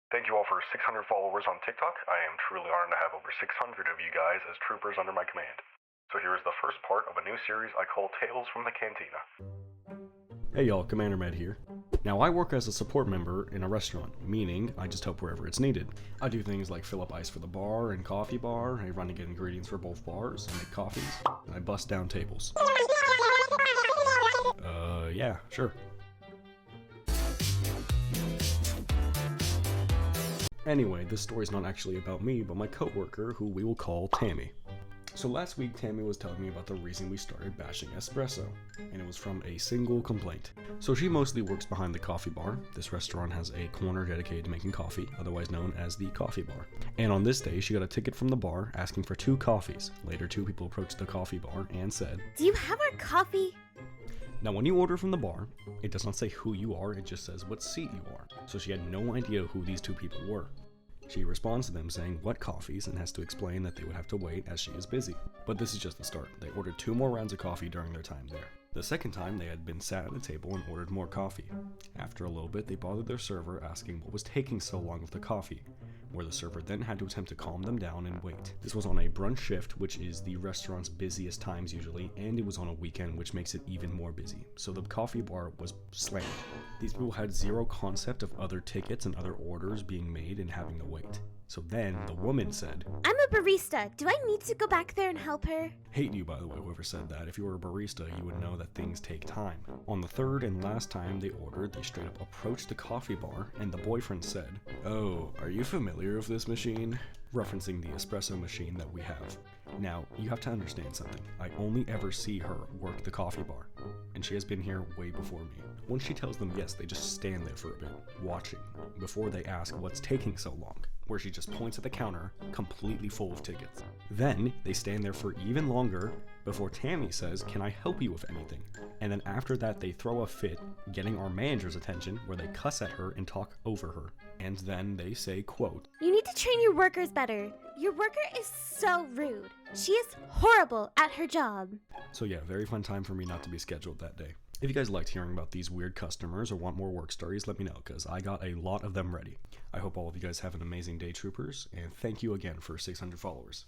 Thank you all for 600 followers on TikTok. I am truly honored to have over 600 of you guys as troopers under my command. So here is the first part of a new series I call Tales from the Cantina. Hey y'all, Commander Med here. Now I work as a support member in a restaurant, meaning I just help wherever it's needed. I do things like fill up ice for the bar and coffee bar, I run and get ingredients for both bars, I make coffees, and I bust down tables. Yeah, sure. Anyway, this story's not actually about me, but my coworker, who we will call Tammy. So last week, Tammy was telling me about the reason we started bashing espresso, and it was from a single complaint. So she mostly works behind the coffee bar. This restaurant has a corner dedicated to making coffee, otherwise known as the coffee bar. And on this day, she got a ticket from the bar asking for 2 coffees. Later, 2 people approached the coffee bar and said, "Do you have our coffee?" Now when you order from the bar, it does not say who you are, it just says what seat you are. So she had no idea who these 2 people were. She responds to them saying what coffees and has to explain that they would have to wait as she is busy. But this is just the start. They ordered 2 more rounds of coffee during their time there. The second time, they had been sat at a table and ordered more coffee. After a little bit, they bothered their server asking what was taking so long with the coffee, where the server then had to attempt to calm them down and wait. This was on a brunch shift, which is the restaurant's busiest times usually, and it was on a weekend, which makes it even more busy. So the coffee bar was slammed. These people had zero concept of other tickets and other orders being made and having to wait. So then the woman said, "I'm a barista. Do I need to go back there and help her?" Hate you, by the way, whoever said that. If you were a barista, you would know that things take time. On the third and last time they ordered, they straight up approached the coffee bar, and the boyfriend said, "Oh, are you familiar with this machine?" Referencing the espresso machine that we have. Now, you have to understand something. I only ever see her work the coffee bar, and she has been here way before me. Once she tells them yes, they just stand there for a bit, watching, before they ask what's taking so long, where she just points at the counter, completely full of tickets. Then, they stand there for even longer, before Tammy says, "Can I help you with anything?" And then after that, they throw a fit, getting our manager's attention, where they cuss at her and talk over her. And then they say, quote, "You need to train your workers better. Your worker is so rude. She is horrible at her job." So yeah, very fun time for me not to be scheduled that day. If you guys liked hearing about these weird customers or want more work stories, let me know, because I got a lot of them ready. I hope all of you guys have an amazing day, troopers, and thank you again for 600 followers.